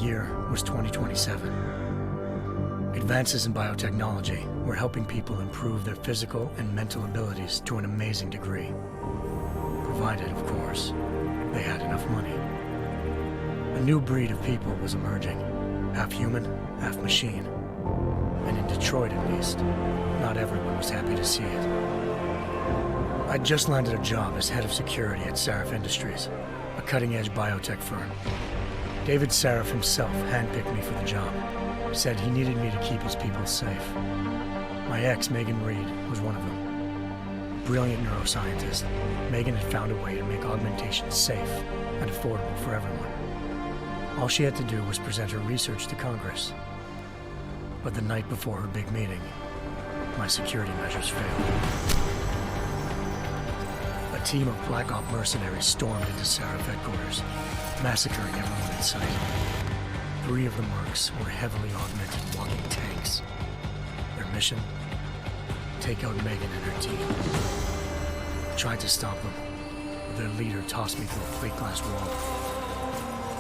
year was 2027. Advances in biotechnology were helping people improve their physical and mental abilities to an amazing degree. Provided, of course, they had enough money. A new breed of people was emerging, half human, half machine. And in Detroit, at least, not everyone was happy to see it. I'd just landed a job as head of security at Sarif Industries, a cutting-edge biotech firm. David Sarif himself handpicked me for the job, said he needed me to keep his people safe. My ex, Megan Reed, was one of them. Brilliant neuroscientist, Megan had found a way to make augmentation safe and affordable for everyone. All she had to do was present her research to Congress. But the night before her big meeting, my security measures failed. A team of Black Op mercenaries stormed into Sarif headquarters, massacring everyone in sight. 3 of the mercs were heavily augmented walking tanks. Their mission? Take out Megan and her team. I tried to stop them, but their leader tossed me through a plate glass wall.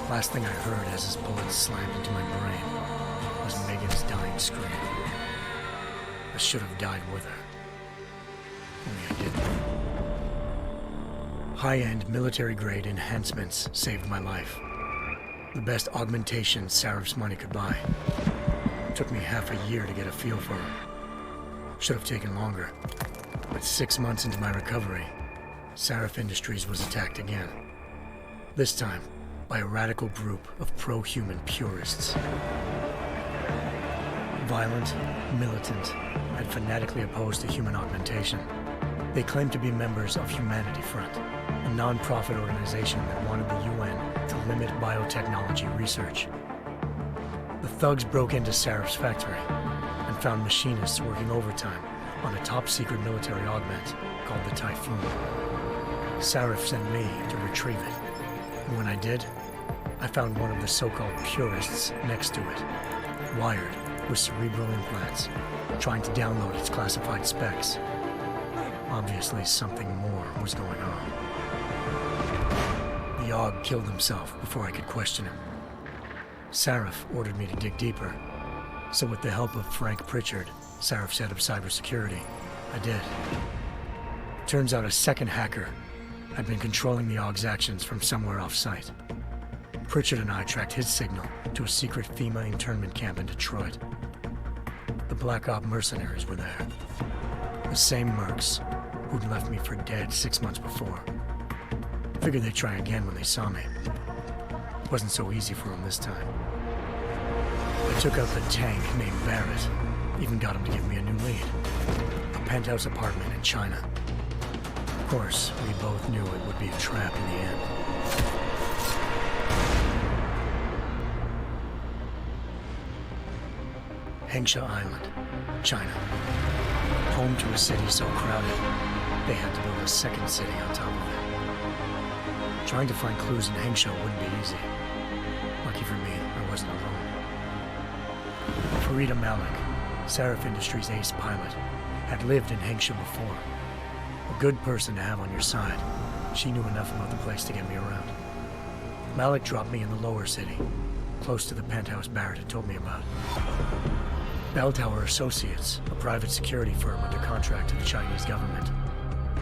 Last thing I heard as his bullets slammed into my brain was Megan's dying scream. I should have died with her. Only I didn't. High-end military-grade enhancements saved my life. The best augmentation Sarif's money could buy. It took me half a year to get a feel for her. Should have taken longer. But 6 months into my recovery, Sarif Industries was attacked again. This time, by a radical group of pro-human purists. Violent, militant, and fanatically opposed to human augmentation. They claimed to be members of Humanity Front, a non-profit organization that wanted the UN to limit biotechnology research. The thugs broke into Sarif's factory and found machinists working overtime on a top-secret military augment called the Typhoon. Sarif sent me to retrieve it, and when I did, I found one of the so-called purists next to it, wired with cerebral implants, trying to download its classified specs. Obviously, something more was going on. The AUG killed himself before I could question him. Sarif ordered me to dig deeper, so with the help of Frank Pritchard, Sarif's head of cybersecurity, I did. Turns out a second hacker had been controlling the AUG's actions from somewhere off-site. Pritchard and I tracked his signal to a secret FEMA internment camp in Detroit. The Black Op mercenaries were there. The same mercs who'd left me for dead 6 months before. Figured they'd try again when they saw me. It wasn't so easy for them this time. I took out the tank named Barrett, even got him to give me a new lead. A penthouse apartment in China. Of course, we both knew it would be a trap in the end. Hengsha Island, China. Home to a city so crowded, they had to build a second city on top of it. Trying to find clues in Hengsha wouldn't be easy. Lucky for me, I wasn't alone. Farida Malik, Sarif Industries' ace pilot, had lived in Hengsha before. A good person to have on your side. She knew enough about the place to get me around. Malik dropped me in the lower city, close to the penthouse Barrett had told me about. Bell Tower Associates, a private security firm under contract to the Chinese government,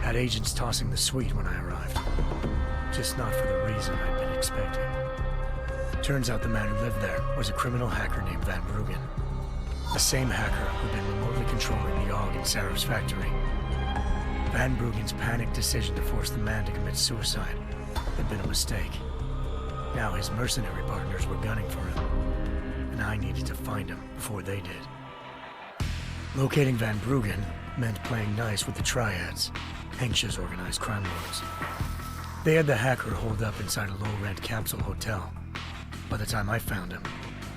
had agents tossing the suite when I arrived. Just not for the reason I'd been expecting. Turns out the man who lived there was a criminal hacker named Van Bruggen. The same hacker who'd been remotely controlling the AUG in Sarif's factory. Van Bruggen's panicked decision to force the man to commit suicide had been a mistake. Now his mercenary partners were gunning for him, and I needed to find him before they did. Locating Van Bruggen meant playing nice with the Triads, Hengsha's organized crime lords. They had the hacker holed up inside a low-rent capsule hotel. By the time I found him,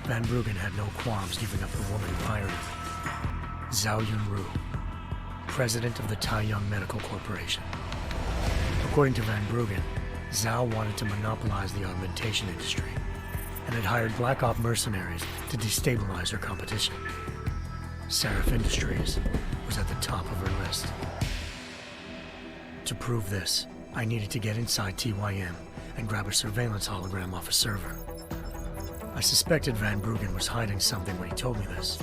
Van Bruggen had no qualms giving up the woman who hired him. Zhao Yunru, president of the Taiyang Medical Corporation. According to Van Bruggen, Zhao wanted to monopolize the augmentation industry and had hired Black Op mercenaries to destabilize her competition. Sarif Industries was at the top of her list. To prove this, I needed to get inside TYM and grab a surveillance hologram off a server. I I suspected Van Bruggen was hiding something when he told me this,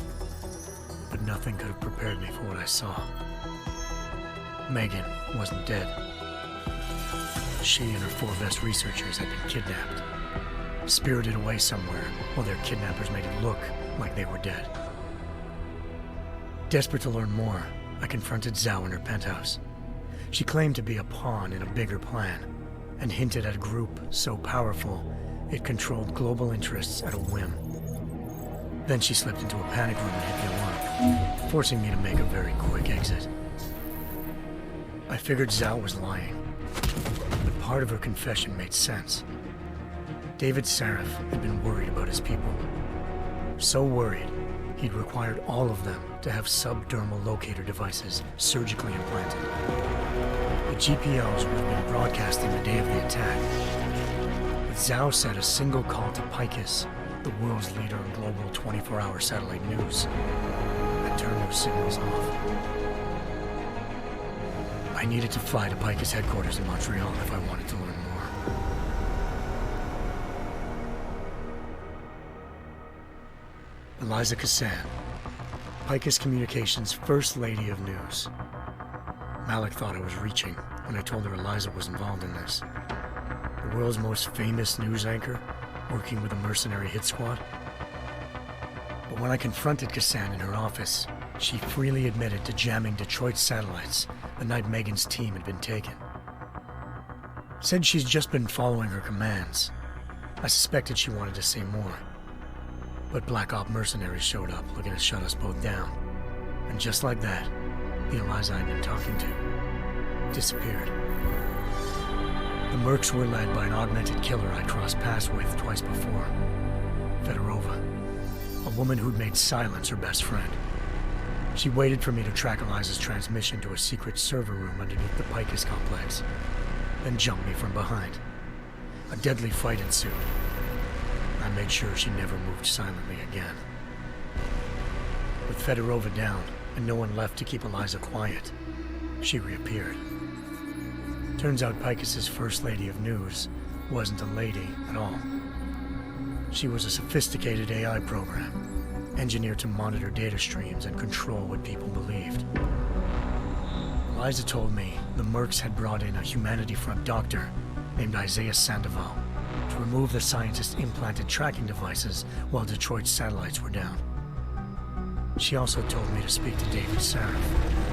but nothing could have prepared me for what I saw. Megan wasn't dead. She and her 4 best researchers had been kidnapped, spirited away somewhere while their kidnappers made it look like they were dead. Desperate to learn more, I confronted Zhao in her penthouse. She claimed to be a pawn in a bigger plan, and hinted at a group so powerful it controlled global interests at a whim. Then she slipped into a panic room and hit the alarm, forcing me to make a very quick exit. I figured Zhao was lying, but part of her confession made sense. David Sarif had been worried about his people. So worried, he'd required all of them to have subdermal locator devices surgically implanted. The GPLs would have been broadcasting the day of the attack. But Zhao said a single call to Picus, the world's leader in global 24-hour satellite news, had turned those signals off. I needed to fly to Picus headquarters in Montreal if I wanted to learn more. Eliza Cassan, Picus Communications' First Lady of News. Malik thought I was reaching when I told her Eliza was involved in this. The world's most famous news anchor, working with a mercenary hit squad. But when I confronted Cassan in her office, she freely admitted to jamming Detroit's satellites the night Megan's team had been taken. Said she's just been following her commands. I suspected she wanted to say more. But Black Op mercenaries showed up looking to shut us both down. And just like that, the Eliza I'd been talking to disappeared. The Mercs were led by an augmented killer I'd crossed paths with twice before, Fedorova, a woman who'd made silence her best friend. She waited for me to track Eliza's transmission to a secret server room underneath the Picus complex, then jumped me from behind. A deadly fight ensued. I made sure she never moved silently again. With Fedorova down and no one left to keep Eliza quiet, she reappeared. Turns out Picus's First Lady of News wasn't a lady at all. She was a sophisticated AI program, engineered to monitor data streams and control what people believed. Eliza told me the Mercs had brought in a Humanity Front doctor named Isaiah Sandoval to remove the scientist's implanted tracking devices while Detroit's satellites were down. She also told me to speak to David Sarif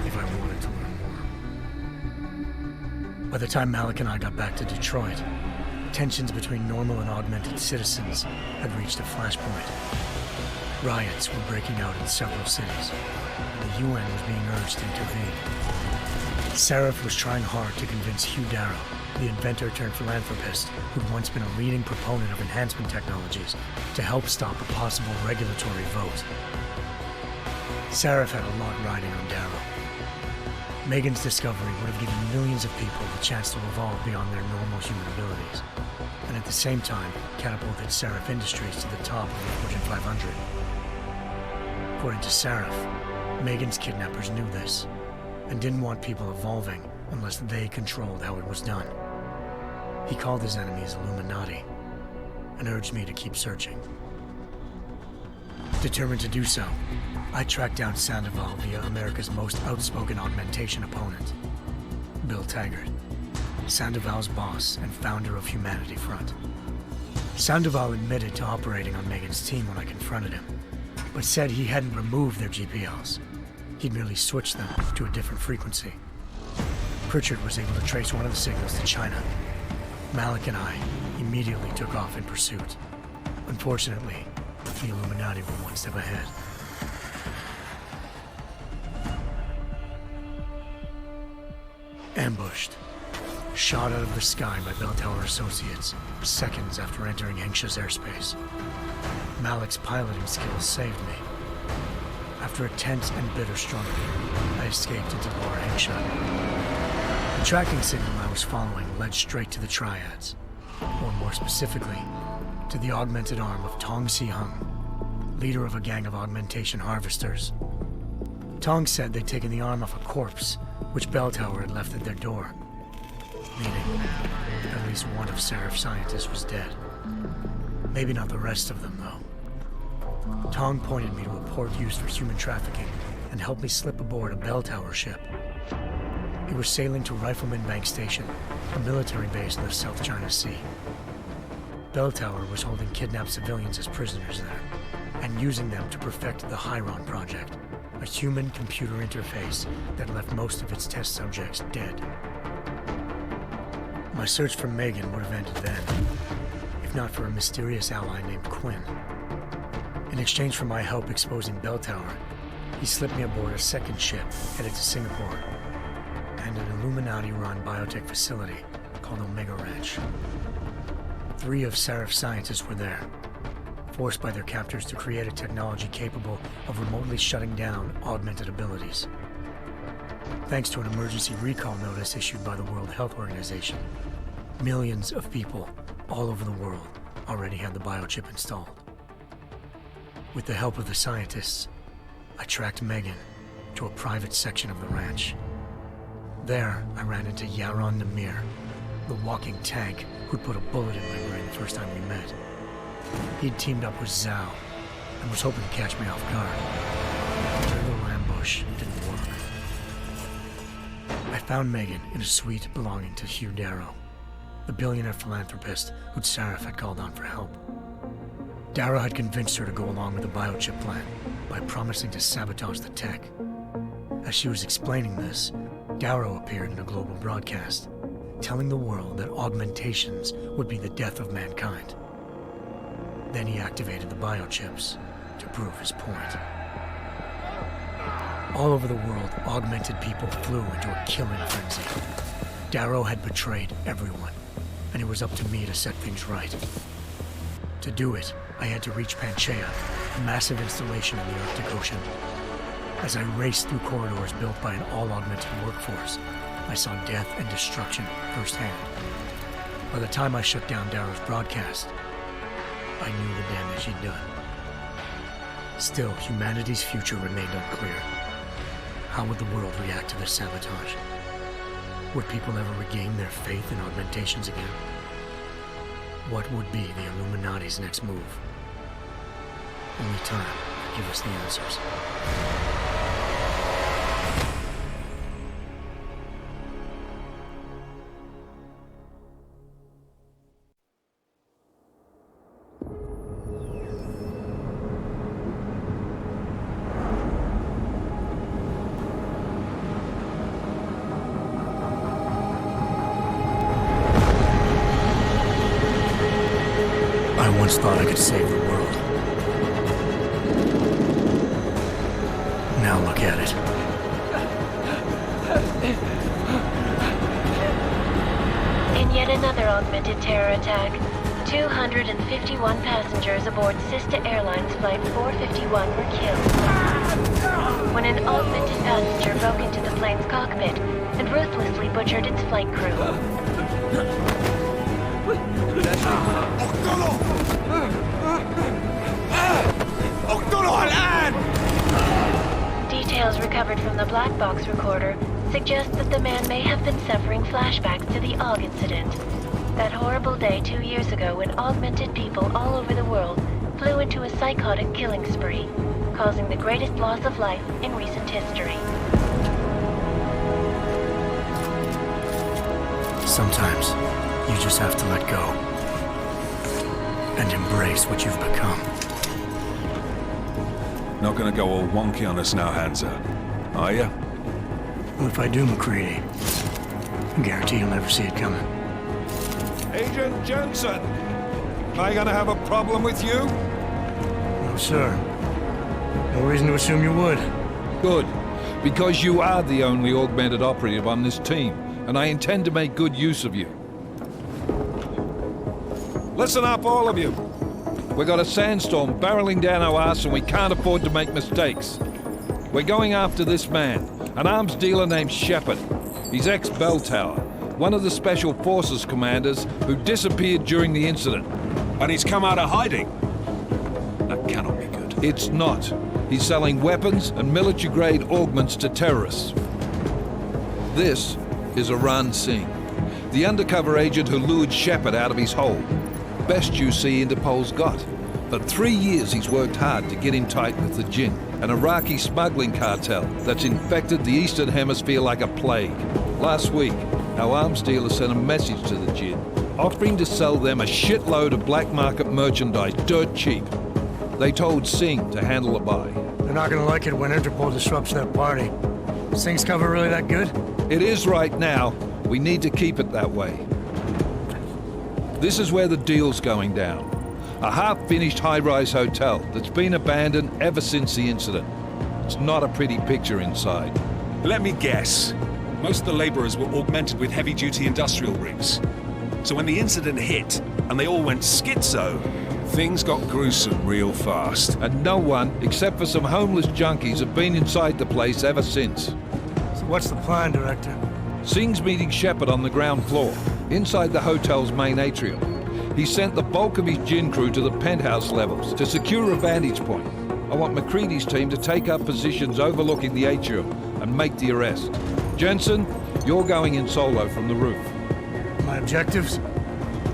if I wanted to learn more. By the time Malik and I got back to Detroit, tensions between normal and augmented citizens had reached a flashpoint. Riots were breaking out in several cities, and the UN was being urged to intervene. Sarif was trying hard to convince Hugh Darrow, the inventor-turned-philanthropist who'd once been a leading proponent of enhancement technologies, to help stop a possible regulatory vote. Sarif had a lot riding on Darrow. Megan's discovery would have given millions of people the chance to evolve beyond their normal human abilities, and at the same time catapulted Sarif Industries to the top of the Fortune 500. According to Sarif, Megan's kidnappers knew this, and didn't want people evolving unless they controlled how it was done. He called his enemies Illuminati, and urged me to keep searching. Determined to do so, I tracked down Sandoval via America's most outspoken augmentation opponent, Bill Taggart, Sandoval's boss and founder of Humanity Front. Sandoval admitted to operating on Megan's team when I confronted him, but said he hadn't removed their GPLs. He'd merely switched them to a different frequency. Pritchard was able to trace one of the signals to China. Malik and I immediately took off in pursuit. Unfortunately, the Illuminati were one step ahead. Ambushed. Shot out of the sky by Bell Tower Associates, seconds after entering Hengsha's airspace. Malik's piloting skills saved me. After a tense and bitter struggle, I escaped into Lower Hengsha. The tracking signal I was following led straight to the Triads, or more specifically, to the augmented arm of Tong Si-hung, leader of a gang of augmentation harvesters. Tong said they'd taken the arm off a corpse, which Bell Tower had left at their door, meaning at least one of Sarif's scientists was dead. Maybe not the rest of them, though. Tong pointed me to a port used for human trafficking and helped me slip aboard a bell tower ship. We were sailing to Rifleman Bank Station, a military base in the South China Sea. Bell Tower was holding kidnapped civilians as prisoners there, and using them to perfect the Hyron Project, a human-computer interface that left most of its test subjects dead. My search for Megan would have ended then, if not for a mysterious ally named Quinn. In exchange for my help exposing Bell Tower, he slipped me aboard a second ship headed to Singapore and an Illuminati-run biotech facility called Omega Ranch. 3 of Serif's scientists were there, forced by their captors to create a technology capable of remotely shutting down augmented abilities. Thanks to an emergency recall notice issued by the World Health Organization, millions of people all over the world already had the biochip installed. With the help of the scientists, I tracked Megan to a private section of the ranch. There, I ran into Yaron Namir, the walking tank who'd put a bullet in my brain the first time we met. He'd teamed up with Zhao and was hoping to catch me off guard. Their little ambush didn't work. I found Megan in a suite belonging to Hugh Darrow, the billionaire philanthropist who'd Sarif had called on for help. Darrow had convinced her to go along with the biochip plan by promising to sabotage the tech. As she was explaining this, Darrow appeared in a global broadcast, telling the world that augmentations would be the death of mankind. Then he activated the biochips to prove his point. All over the world, augmented people flew into a killing frenzy. Darrow had betrayed everyone, and it was up to me to set things right. To do it, I had to reach Panchaea, a massive installation in the Arctic Ocean. As I raced through corridors built by an all-augmented workforce, I saw death and destruction firsthand. By the time I shut down Darrow's broadcast, I knew the damage he'd done. Still, humanity's future remained unclear. How would the world react to this sabotage? Would people ever regain their faith in augmentations again? What would be the Illuminati's next move? Only time could give us the answers. I once thought I could save the world. Now look at it. In yet another augmented terror attack, 251 passengers aboard Sister Airlines Flight 451 were killed when an augmented passenger broke into the plane's cockpit and ruthlessly butchered its flight crew. Details recovered from the black box recorder suggest that the man may have been suffering flashbacks to the AUG incident. That horrible day 2 years ago when augmented people all over the world flew into a psychotic killing spree, causing the greatest loss of life in recent history. Sometimes, you just have to let go and embrace what you've become. Not gonna go all wonky on us now, Hansa, are you? Well, if I do, McCready, I guarantee you'll never see it coming. Agent Jensen, am I gonna have a problem with you? No, sir. No reason to assume you would. Good, because you are the only augmented operative on this team, and I intend to make good use of you. Listen up, all of you. We got a sandstorm barreling down our ass and we can't afford to make mistakes. We're going after this man, an arms dealer named Shepard. He's ex-Bell Tower, one of the Special Forces commanders who disappeared during the incident. And he's come out of hiding? That cannot be good. It's not. He's selling weapons and military-grade augments to terrorists. This is Aran Singh, the undercover agent who lured Shepard out of his hole. best UC Interpol's got. For 3 years he's worked hard to get in tight with the Jinn, an Iraqi smuggling cartel that's infected the Eastern Hemisphere like a plague. Last week, our arms dealer sent a message to the Jinn, offering to sell them a shitload of black market merchandise dirt cheap. They told Singh to handle the buy. They're not gonna like it when Interpol disrupts their party. Singh's cover really that good? It is right now. We need to keep it that way. This is where the deal's going down. A half-finished high-rise hotel that's been abandoned ever since the incident. It's not a pretty picture inside. Let me guess. Most of the laborers were augmented with heavy-duty industrial rigs. So when the incident hit, and they all went schizo, things got gruesome real fast. And no one, except for some homeless junkies, have been inside the place ever since. So what's the plan, Director? Singh's meeting Shepard on the ground floor, inside the hotel's main atrium. He sent the bulk of his Jinn crew to the penthouse levels to secure a vantage point. I want McCready's team to take up positions overlooking the atrium and make the arrest. Jensen, you're going in solo from the roof. My objectives?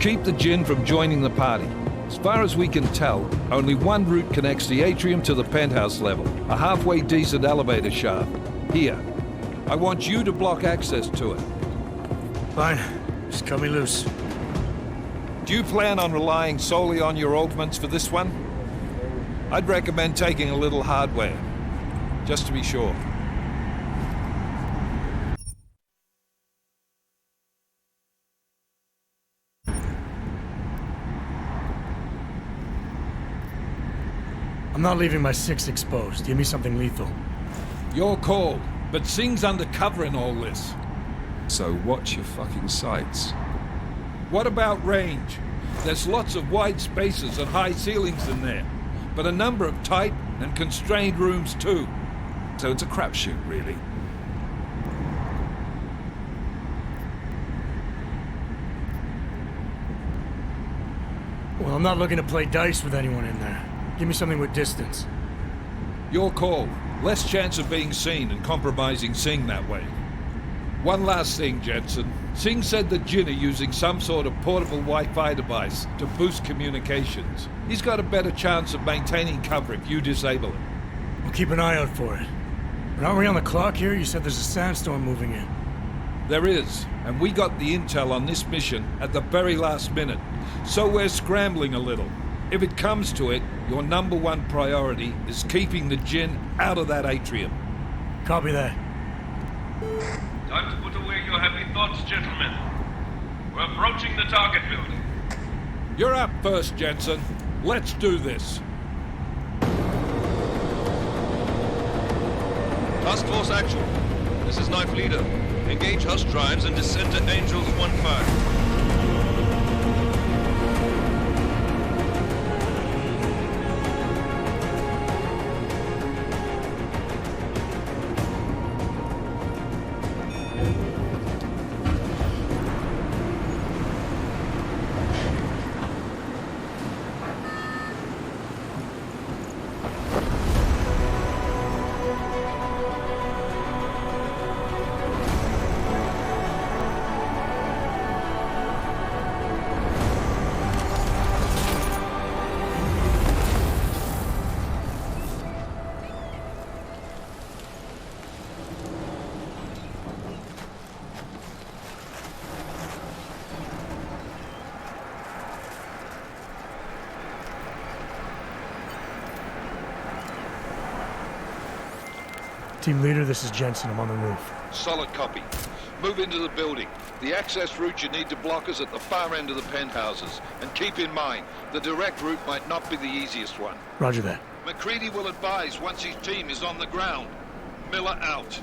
Keep the Jinn from joining the party. As far as we can tell, only one route connects the atrium to the penthouse level, a halfway decent elevator shaft. Here. I want you to block access to it. Fine. Just cut me loose. Do you plan on relying solely on your augments for this one? I'd recommend taking a little hardware, just to be sure. I'm not leaving my 6 exposed. Give me something lethal. Your call, but Singh's undercover in all this. So watch your fucking sights. What about range? There's lots of wide spaces and high ceilings in there, but a number of tight and constrained rooms too. So it's a crapshoot, really. Well, I'm not looking to play dice with anyone in there. Give me something with distance. Your call. Less chance of being seen and compromising Singh that way. One last thing, Jensen. Singh said the Jinn are using some sort of portable Wi-Fi device to boost communications. He's got a better chance of maintaining cover if you disable it. We'll keep an eye out for it. But aren't we on the clock here? You said there's a sandstorm moving in. There is, and we got the intel on this mission at the very last minute, so we're scrambling a little. If it comes to it, your number one priority is keeping the Jinn out of that atrium. Copy that. Time to put away your happy thoughts, gentlemen. We're approaching the target building. You're up first, Jensen. Let's do this. Task Force Actual. This is Knife Leader. Engage Hush drives and descend to Angels 1-5. Team leader, this is Jensen. I'm on the roof. Solid copy. Move into the building. The access route you need to block is at the far end of the penthouses. And keep in mind, the direct route might not be the easiest one. Roger that. McCready will advise once his team is on the ground. Miller out.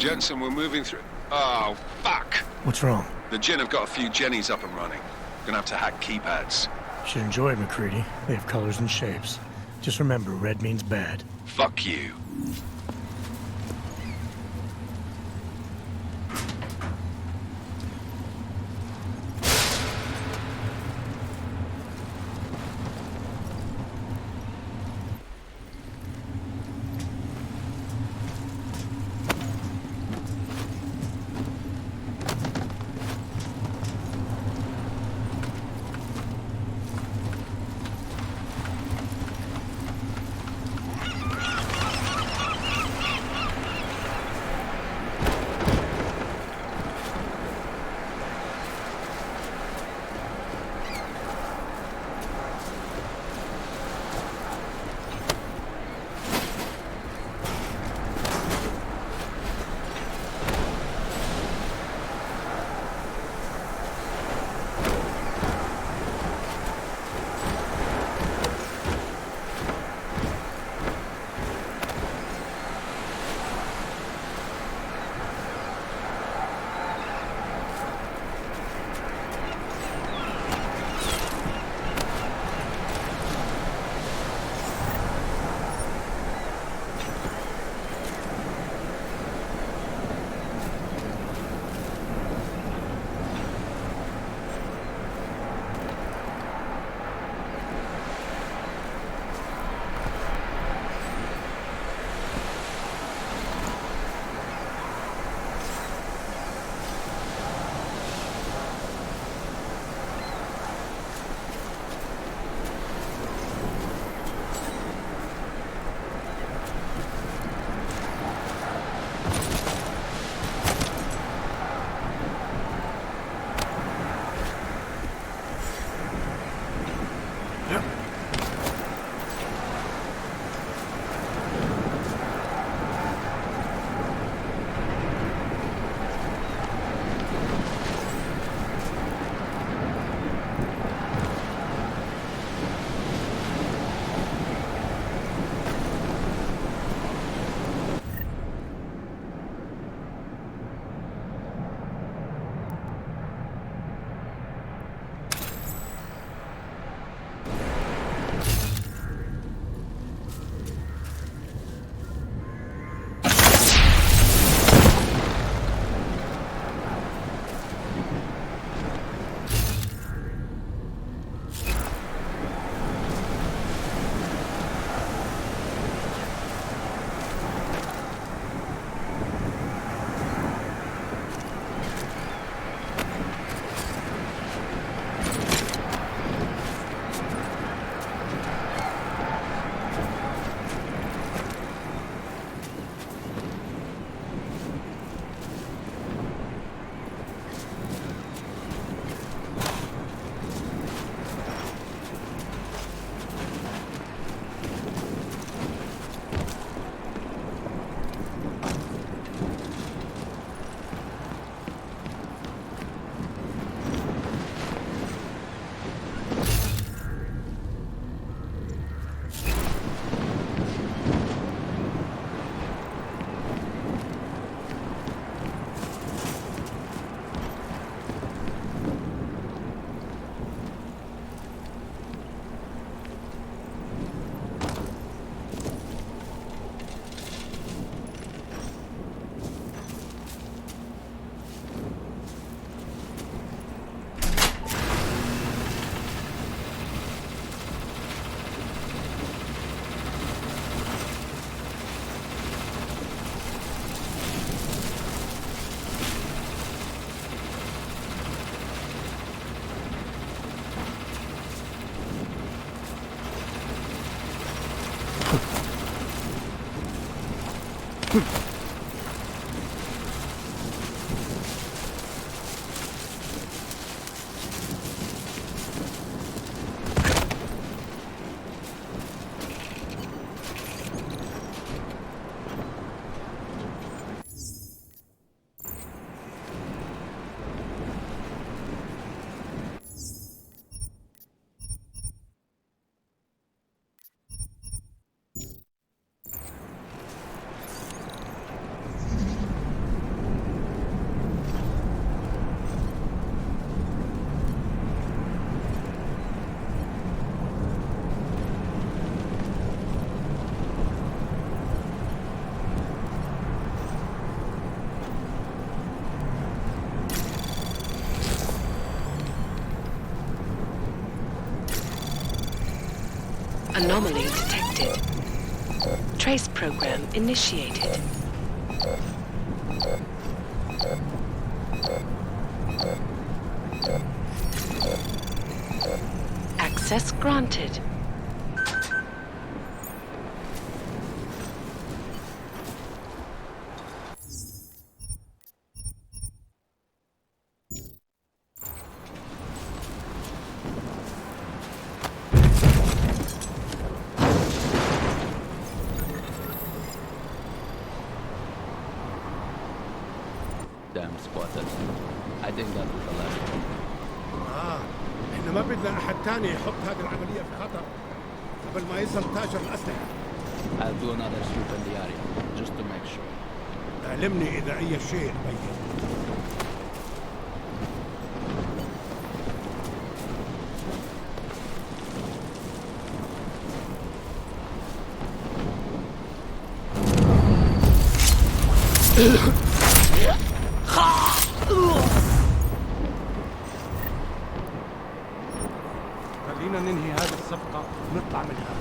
Jensen, we're moving through... Oh, fuck! What's wrong? The Jinn have got a few Jennies up and running. Gonna have to hack keypads. Should enjoy it, McCready. They have colors and shapes. Just remember, red means bad. Fuck you. Anomaly detected. Trace program initiated. Access granted. Damn squatters. I think that was the last one. احنا ما بدنا احد تاني يحط هذه العملية في خطر قبل ما يصل تاجر الأسلحة. I'll do another sweep in the area, just to make sure. علمني إذا أي شيء بين. خلينا ننهي هذه الصفقة ونطلع منها.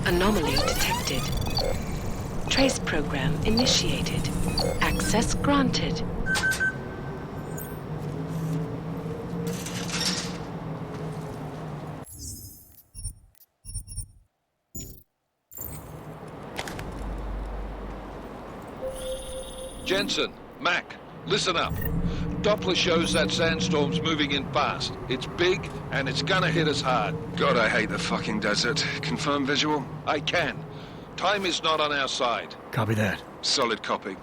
Anomaly detected. Trace program initiated. Access granted. Jensen, Mac, listen up. Doppler shows that sandstorm's moving in fast. It's big, and it's gonna hit us hard. God, I hate the fucking desert. Confirm visual? I can. Time is not on our side. Copy that. Solid copy.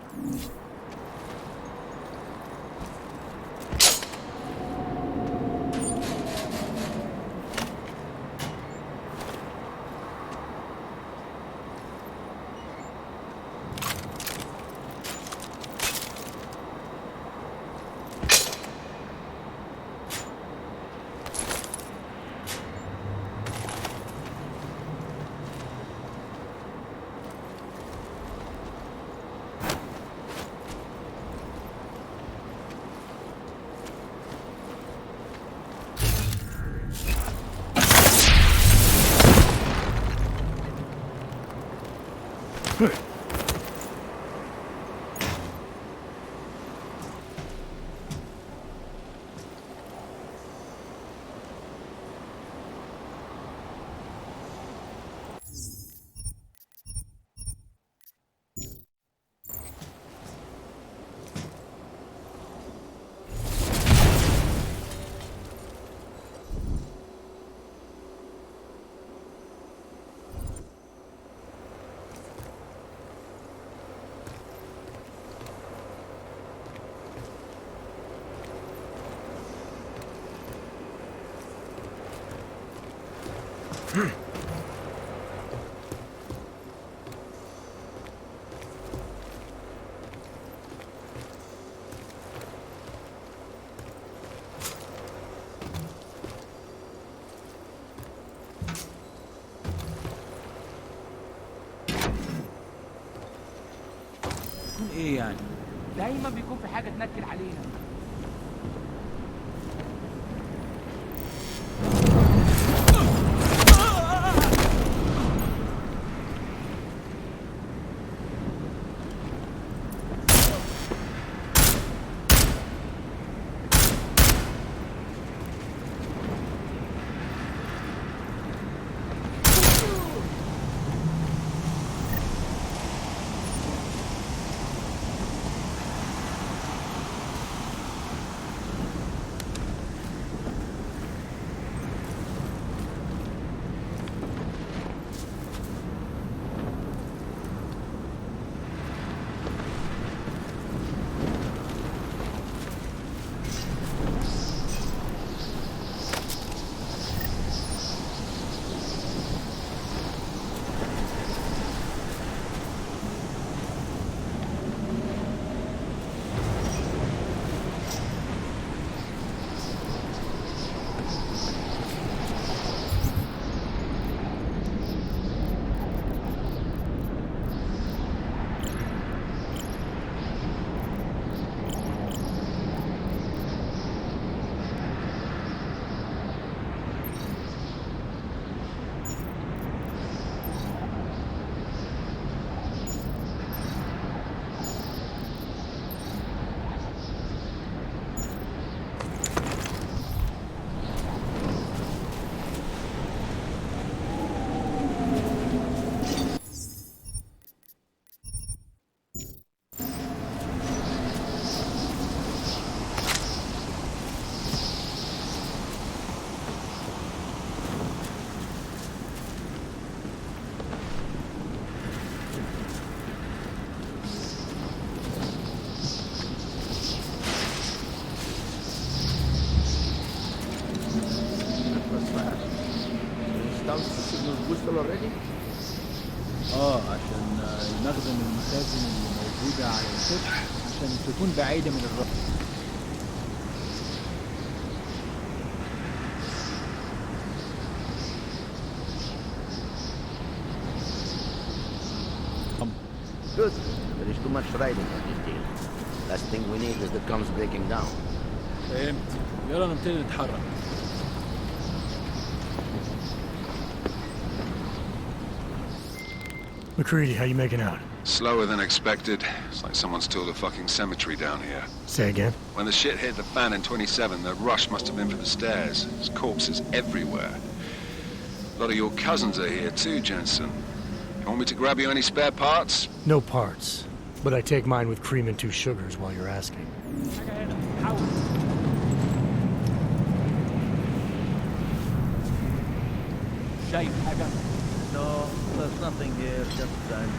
ايه يعني؟ دايما بيكون في حاجه تنكد علينا. عشان نخدم المخازن اللي موجودة على السطح عشان تكون بعيدة من الرصد. Good. There is too much riding on this deal. Last thing we need is the guns breaking down. فهمت. يلا نبتدي نتحرك. McCready, how you making out? Slower than expected. It's like someone's tilled a fucking cemetery down here. Say again? When the shit hit the fan in 27, the rush must have been for the stairs. There's corpses everywhere. A lot of your cousins are here too, Jensen. You want me to grab you any spare parts? No parts. But I take mine with cream and 2 sugars while you're asking. No, there's nothing here, just time.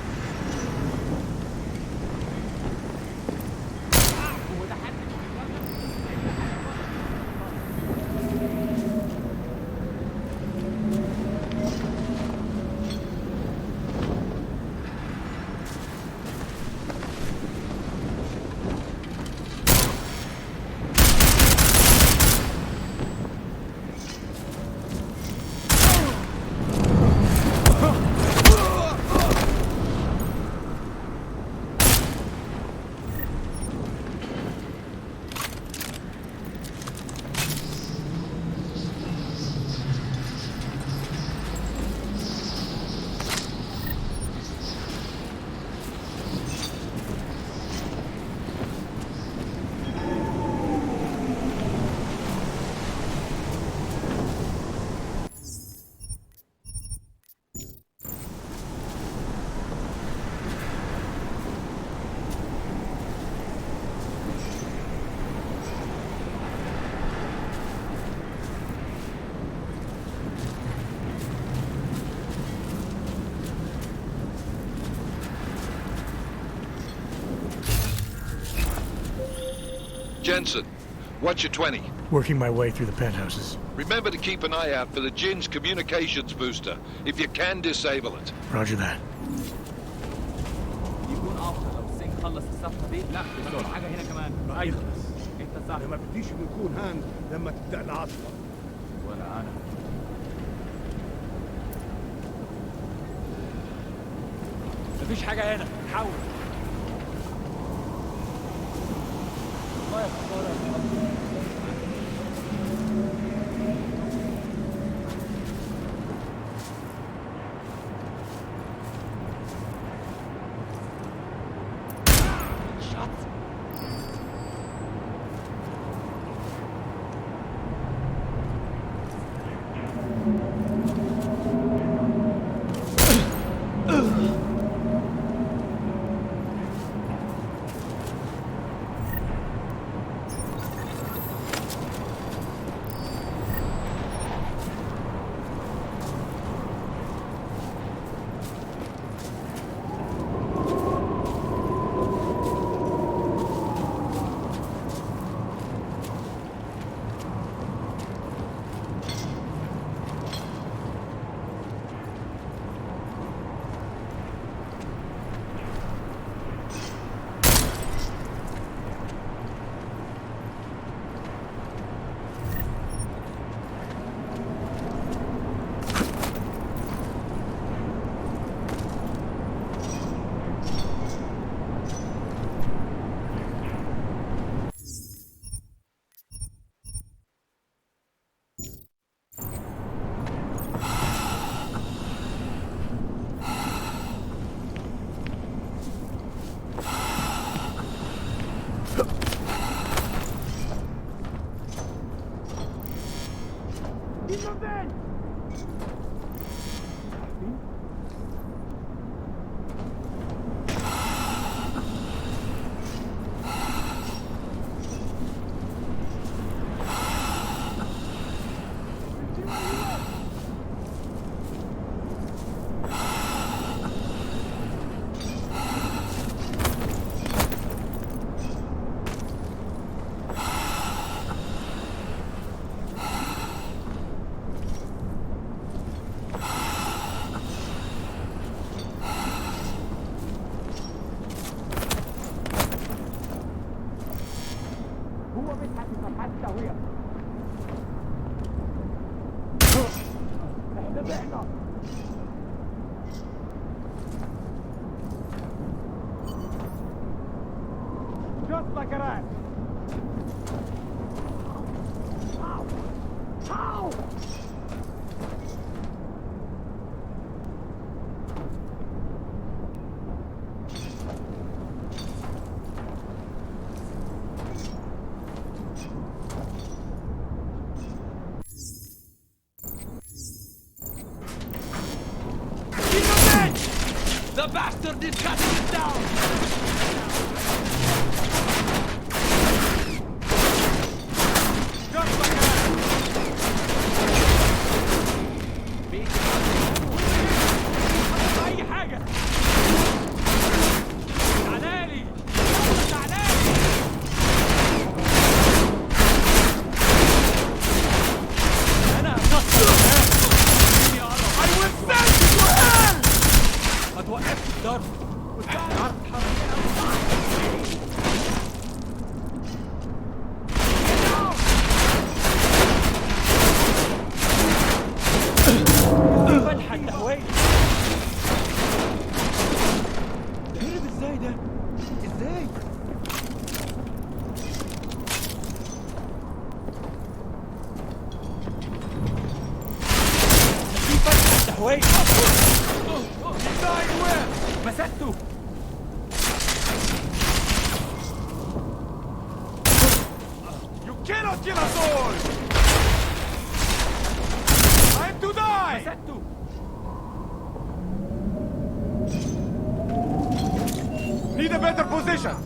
Jensen. What's your 20? Working my way through the penthouses. Remember to keep an eye out for the Jinn's communications booster. If you can, disable it. Roger that. يكون افضل لو سينك خلص الصفحه دي. لا بسرعه حاجه هنا كمان. ايوه انت صح. ما بديش نكون هان لما تبدا العاصفه. ولا انا. مفيش حاجه هنا. حاول. Just like a rat. Ow! The bastard is cutting it down! أي حاجة! تعالالي! تعالالي! أنا هكسر I will send you to hell! ما توقفش الضرب! فتحة التهوية ده هرب ازاي ده؟ ازاي؟ في فتحة التهوية ازاي وين؟ مسكته You cannot kill us all! Time to die! مسكته Need a better position!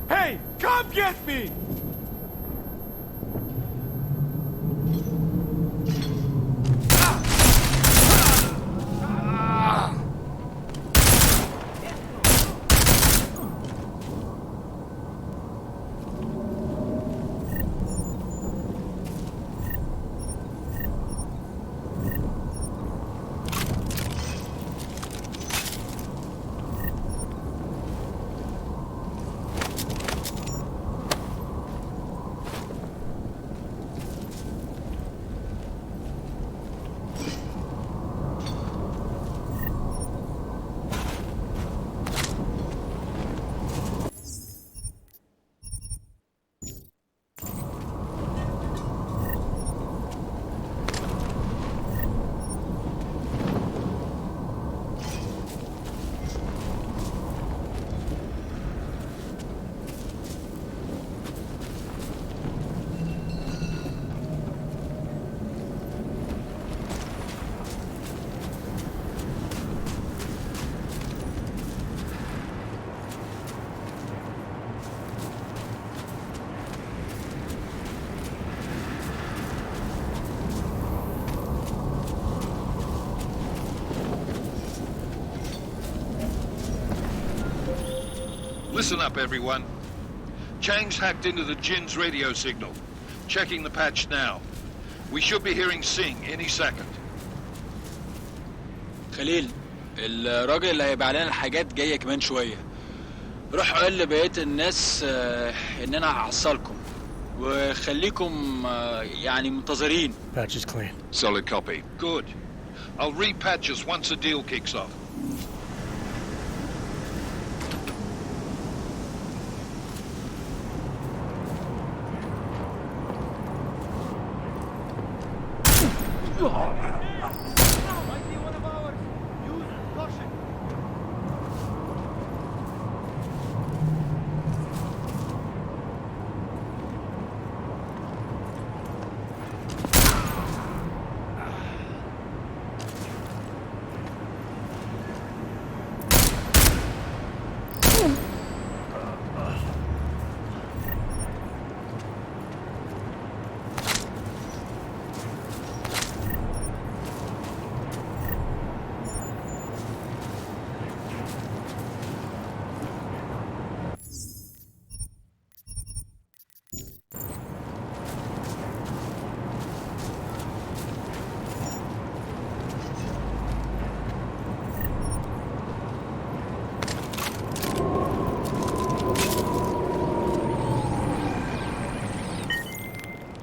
Hey! Come get me! Listen up, everyone. Chang's hacked into the Jin's radio signal. Checking the patch now. We should be hearing Singh any second. خليل، الراجل اللي هيبقى علينا الحاجات جاية كمان شوية. روح قول لبقية الناس إن أنا هحصلكم. وخليكم يعني منتظرين. Patch is clean. Solid copy. Good. I'll repatch us once the deal kicks off.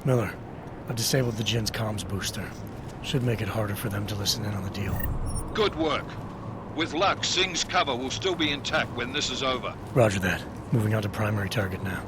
Miller, I disabled the Jin's comms booster. Should make it harder for them to listen in on the deal. Good work. With luck, Singh's cover will still be intact when this is over. Roger that. Moving on to primary target now.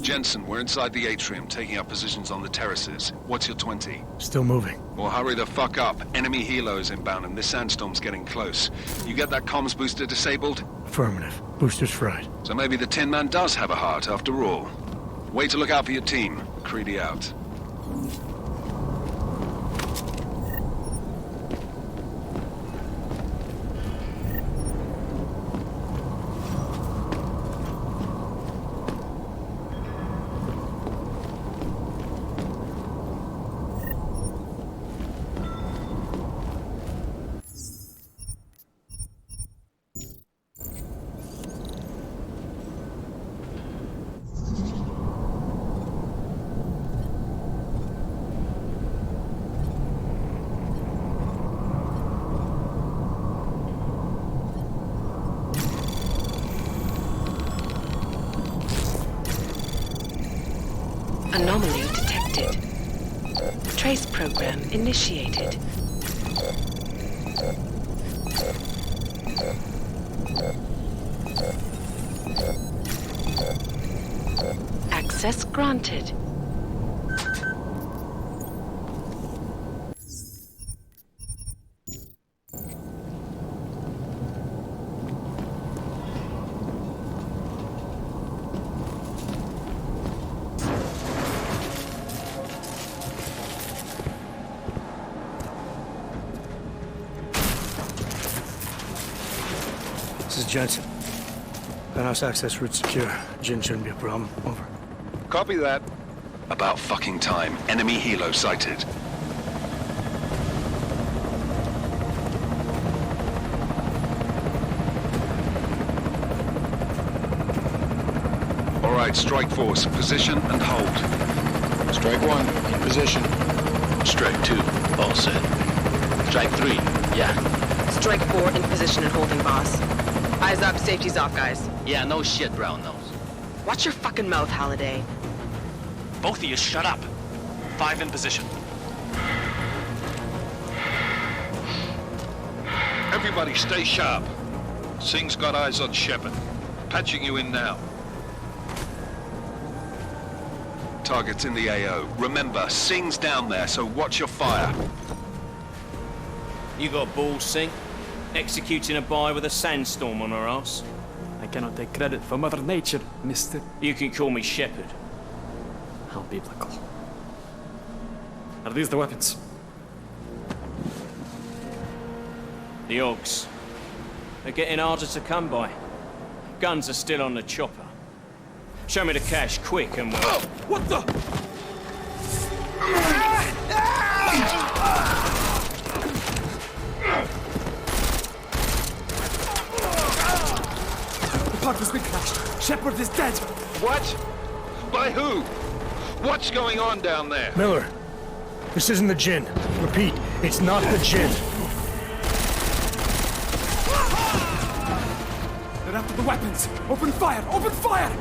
Jensen, we're inside the atrium, taking up positions on the terraces. What's your 20? Still moving. Well, hurry the fuck up. Enemy helos inbound and this sandstorm's getting close. You get that comms booster disabled? Affirmative. Booster's fried. So maybe the Tin Man does have a heart after all. Way to look out for your team. Creedy out. Anomaly detected. Trace program initiated. Access granted. This is Jensen. Penthouse access route secure. Jin shouldn't be a problem. Over. Copy that. About fucking time. Enemy helo sighted. All right, Strike Force. Position and hold. Strike 1, in position. Strike 2, all set. Strike 3, yeah. Strike 4 in position and holding, boss. Eyes up, safety's off, guys. Yeah, no shit, brown nose. Watch your fucking mouth, Halliday. Both of you shut up. 5 in position. Everybody stay sharp. Singh's got eyes on Shepard. Patching you in now. Target's in the AO. Remember, Singh's down there, so watch your fire. You got balls, Singh? Executing a buy with a sandstorm on her ass? I cannot take credit for Mother Nature, mister. You can call me Shepard. How biblical. Are these the weapons? The Ogs. They're getting harder to come by. Guns are still on the chopper. Show me the cash, quick, and we'll... Oh, what the? The pod has been crashed. Shepard is dead. What? By who? What's going on down there? Miller, this isn't the Jinn. Repeat, it's not the Jinn. They're after the weapons. Open fire! Open fire!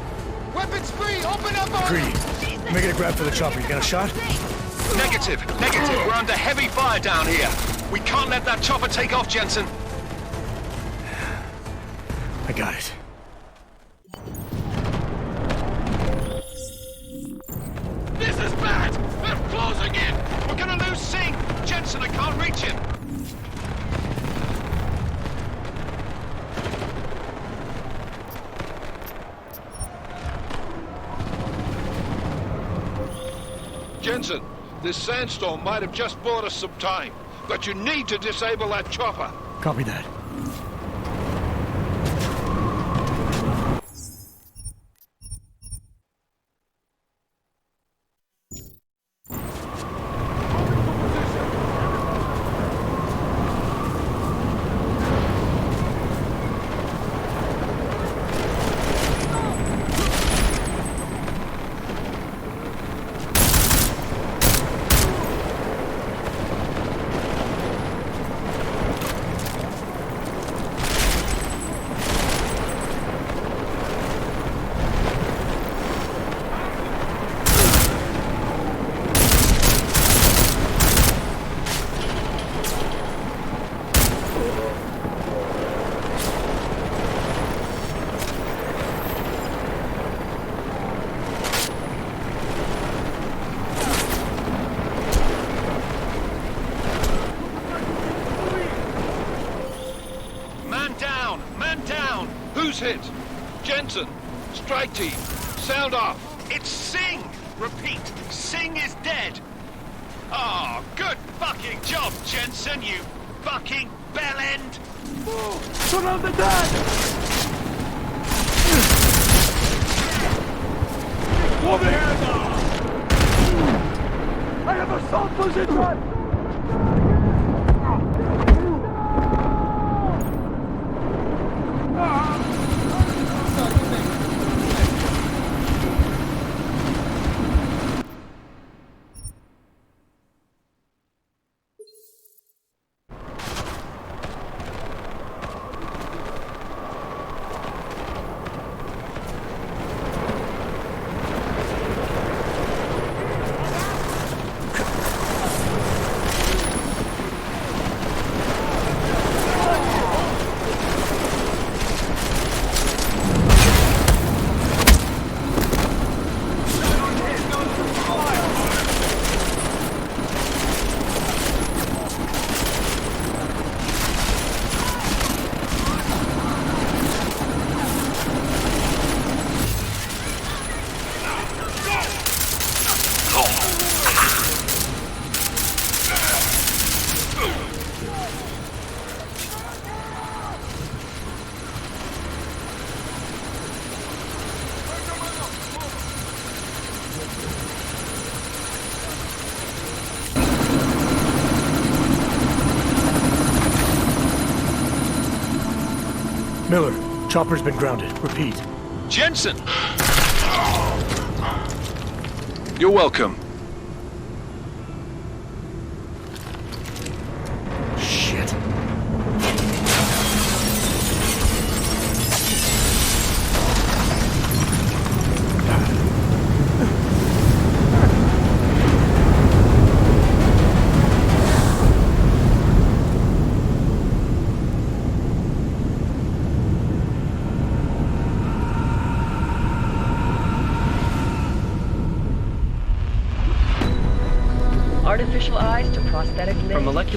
Weapons free! Open up on... Greedy, making a grab for the chopper. You got a shot? Negative. We're under heavy fire down here. We can't let that chopper take off, Jensen. I got it. This is bad! They're closing in! We're gonna lose Singh! Jensen, I can't reach him! Jensen, this sandstorm might have just bought us some time, but you need to disable that chopper. Copy that. Who's hit? Jensen, strike team, sound off. It's Singh! Repeat, Singh is dead! Oh, good fucking job, Jensen, you fucking bellend! Surround the dead! Over here now! I have assault position! Miller, chopper's been grounded. Repeat. Jensen! You're welcome. Shit.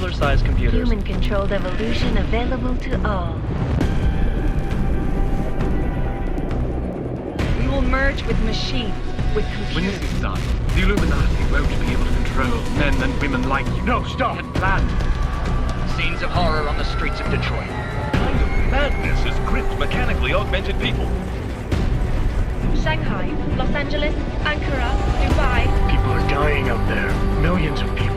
regular-sized computers. Human-controlled evolution available to all. We will merge with machines, with computers. When this is done, the Illuminati won't be able to control men and women like you. No, stop! Had planned. Scenes of horror on the streets of Detroit. What kind of madness has gripped mechanically augmented people? Shanghai, Los Angeles, Ankara, Dubai. People are dying out there. Millions of people.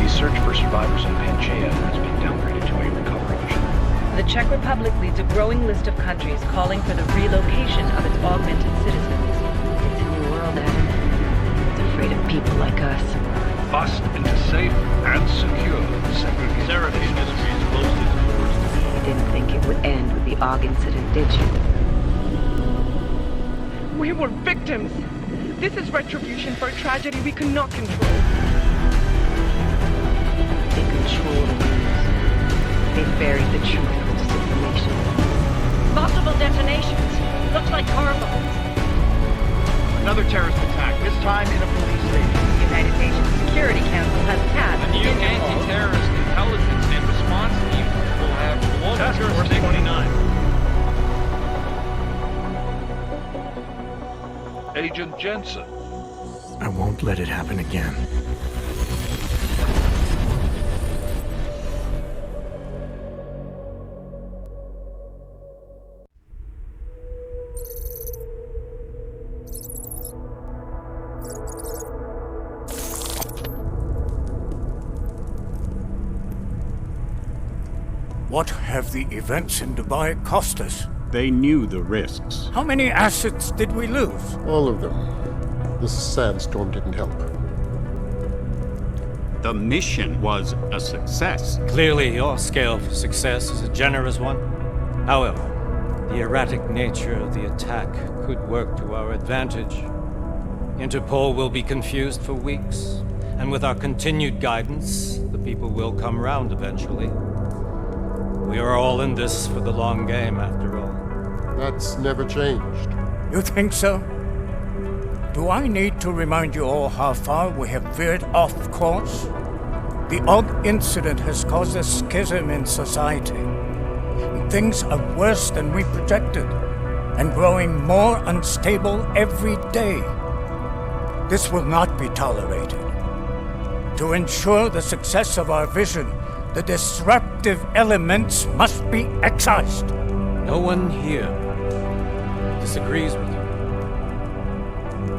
The search for survivors in Pangaea has been downgraded to a recovery mission. The Czech Republic leads a growing list of countries calling for the relocation of its augmented citizens. It's a new world, Adam. It's afraid of people like us. Bust into safe and secure segregation. Seraphim Industries closed its doors. You didn't think it would end with the AUG incident, did you? We were victims. This is retribution for a tragedy we cannot control. They control the news. They buried the truth with disinformation. Multiple detonations. Looks like car bombs. Another terrorist attack, this time in a police station. The United Nations Security Council has passed A new anti-terrorist intelligence and response team will have global Task Force jurisdiction. 29. Agent Jensen. I won't let it happen again. What have the events in Dubai cost us? They knew the risks. How many assets did we lose? All of them. This sandstorm didn't help. The mission was a success. Clearly, your scale of success is a generous one. However, the erratic nature of the attack could work to our advantage. Interpol will be confused for weeks, and with our continued guidance, the people will come round eventually. We are all in this for the long game, after all. That's never changed. You think so? Do I need to remind you all how far we have veered off course? The AUG incident has caused a schism in society. Things are worse than we projected, and growing more unstable every day. This will not be tolerated. To ensure the success of our vision, the disruptive elements must be excised. No one here disagrees with you.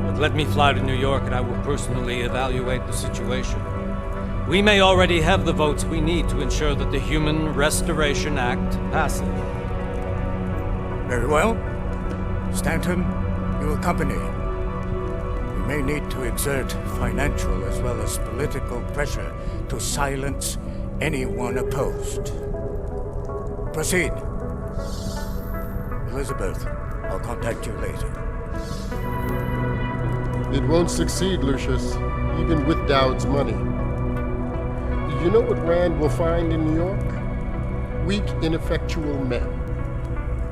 But let me fly to New York and I will personally evaluate the situation. We may already have the votes we need to ensure that the Human Restoration Act passes. Very well. Stanton, you accompany. We may need to exert financial as well as political pressure to silence anyone opposed. Proceed. Elizabeth, I'll contact you later. It won't succeed, Lucius, even with Dowd's money. You know what Rand will find in New York? Weak, ineffectual men.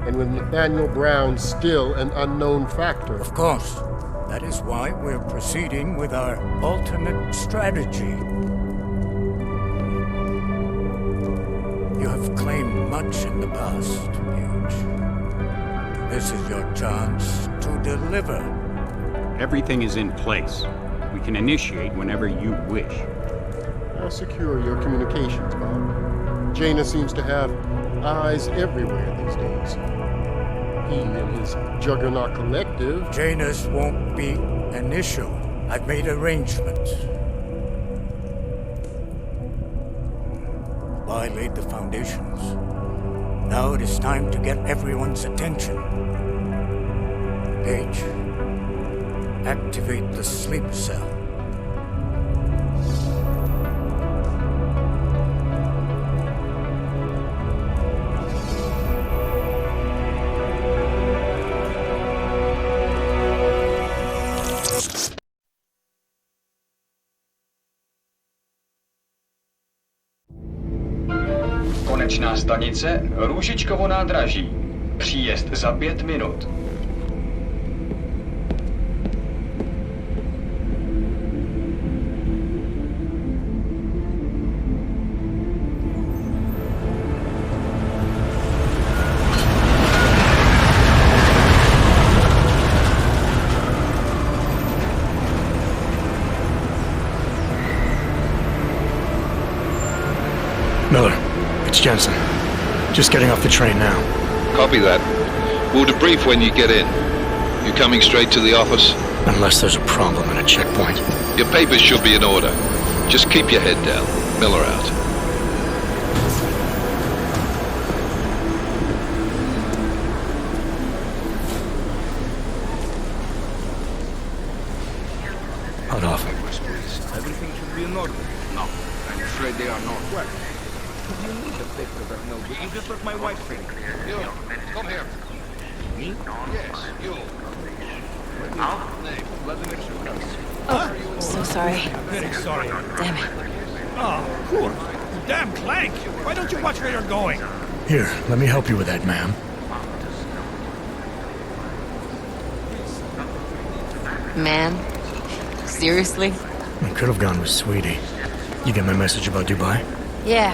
And with Nathaniel Brown still an unknown factor. Of course. That is why we're proceeding with our alternate strategy. You have claimed much in the past, Paige. This is your chance to deliver. Everything is in place. We can initiate whenever you wish. How secure your communications, Bob? Jaina seems to have eyes everywhere these days. He and his Juggernaut Collective... Janus won't be an issue. I've made arrangements. I laid the foundations. Now it is time to get everyone's attention. Paige, activate the sleep cell. Konečná stanice Růžičkovo nádraží. Příjezd za 5 minut. Miller, it's Jensen. Just getting off the train now. Copy that. We'll debrief when you get in. You coming straight to the office? Unless there's a problem at a checkpoint. Your papers should be in order. Just keep your head down. Miller out. Hot off. Everything should be in order. No, I'm afraid they are not. What? You need the paper that no, but you just let my wife think. You, come here. Me? Yes, you. Name? Vladimir Shukras. Oh, so sorry. Very sorry. Damn it. Oh, poor. Damn clank. Why don't you watch where you're going? Here, let me help you with that, ma'am. Man? Seriously? I could have gone with Sweetie. You get my message about Dubai? Yeah.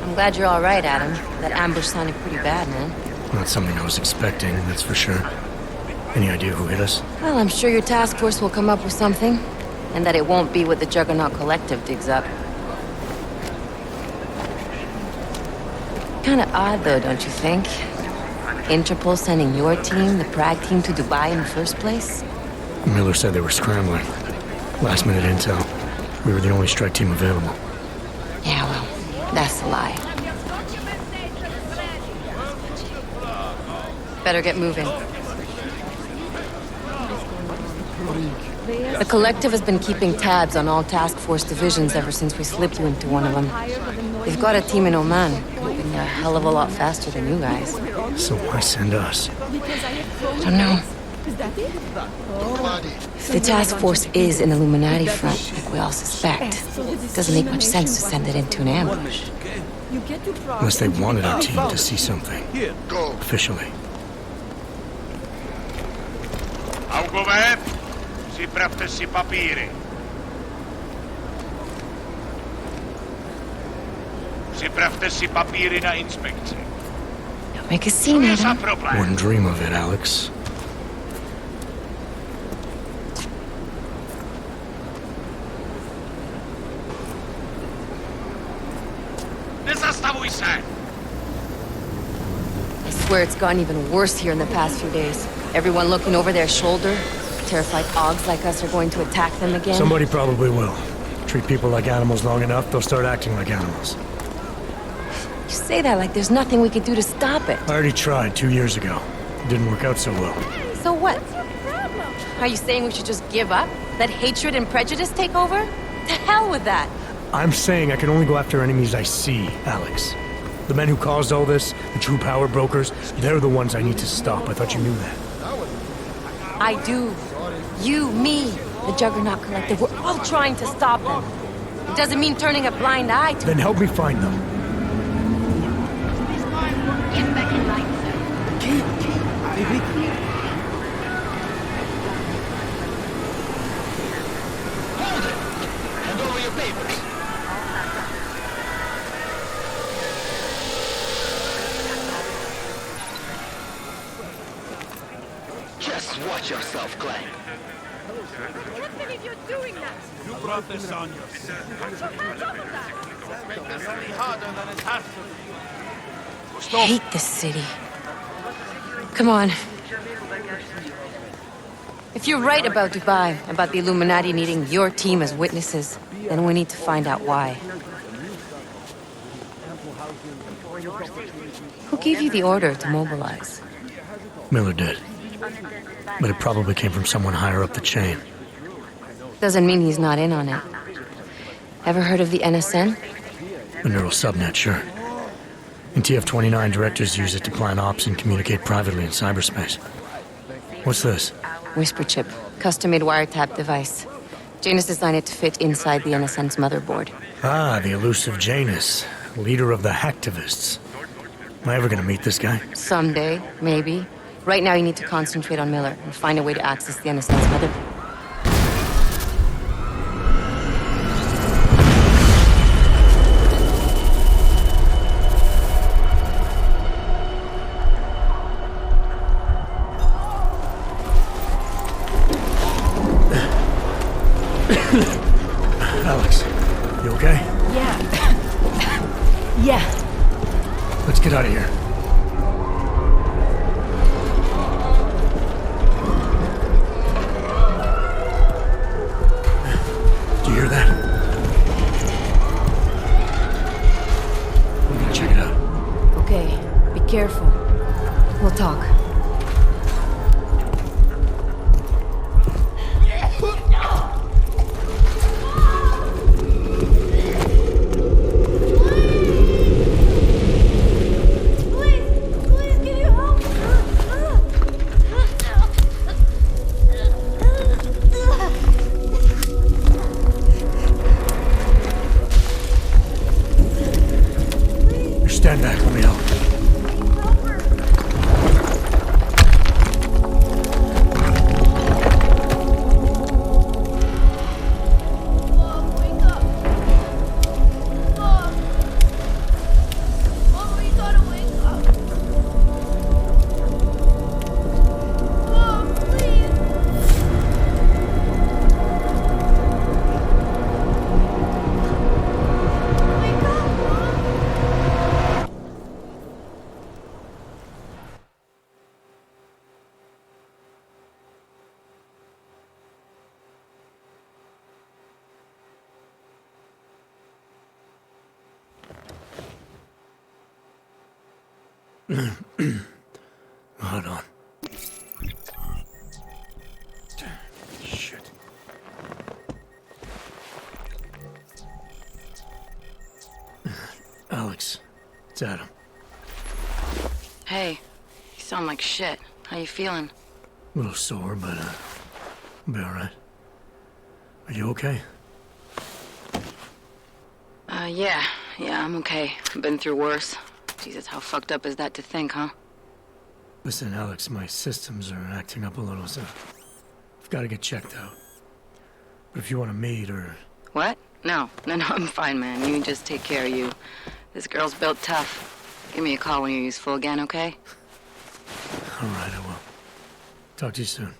I'm glad you're all right, Adam. That ambush sounded pretty bad, man. Not something I was expecting, that's for sure. Any idea who hit us? Well, I'm sure your task force will come up with something. And that it won't be what the Juggernaut Collective digs up. Kinda odd, though, don't you think? Interpol sending your team, the Prague team, to Dubai in the first place? Miller said they were scrambling. Last minute intel. We were the only strike team available. Yeah, well, that's a lie. Better get moving. The Collective has been keeping tabs on all task force divisions ever since we slipped you into one of them. They've got a team in Oman, moving a hell of a lot faster than you guys. So why send us? I don't know. If the task force is an Illuminati front, like we all suspect, it doesn't make much sense to send it into an ambush. Unless they wanted our team to see something. Officially. Augover, připravte si papíry. Připravte si papíry na inspekci. Don't make a scene, Adam. Wouldn't dream of it, Alex. Nezastavuj se! I swear it's gotten even worse here in the past few days. Everyone looking over their shoulder. Terrified Augs like us are going to attack them again. Somebody probably will. Treat people like animals long enough, they'll start acting like animals. You say that like there's nothing we could do to stop it. I already tried 2 years ago. It didn't work out so well. So what? Are you saying we should just give up? Let hatred and prejudice take over? To hell with that! I'm saying I can only go after enemies I see, Alex. The men who caused all this, the true power brokers, they're the ones I need to stop. I thought you knew that. I do. You, me, the Juggernaut Collective, we're all trying to stop them. It doesn't mean turning a blind eye to... Then help me find them. Get back in line, Hold it! Hand over your papers. Just watch yourself, Clank. I can't believe you're doing that! You brought this on yourself. Put your hands off of that! Make this any harder than it has to be. I hate this city. Come on. If you're right about Dubai, about the Illuminati needing your team as witnesses, then we need to find out why. Who gave you the order to mobilize? Miller did. But it probably came from someone higher up the chain. Doesn't mean he's not in on it. Ever heard of the NSN? The neural subnet, sure. In TF-29, directors use it to plan ops and communicate privately in cyberspace. What's this? Whisper chip. Custom-made wiretap device. Janus designed it to fit inside the NSN's motherboard. Ah, the elusive Janus. Leader of the hacktivists. Am I ever gonna meet this guy? Someday, maybe. Right now you need to concentrate on Miller and find a way to access the NSN's motherboard. Alex, you okay? Yeah. Yeah. Let's get out of here. Do you hear that? We're gonna check it out. Okay, be careful. We'll talk. Stand back, let me help. Hold on. Shit. Alex, it's Adam. Hey, you sound like shit. How you feeling? A little sore, but I'll be alright. Are you okay? Yeah, I'm okay. I've been through worse. Jesus, how fucked up is that to think, huh? Listen, Alex, my systems are acting up a little, so I've got to get checked out. But if you want to meet or... What? No, I'm fine, man. You just take care of you. This girl's built tough. Give me a call when you're useful again, okay? Alright, I will. Talk to you soon.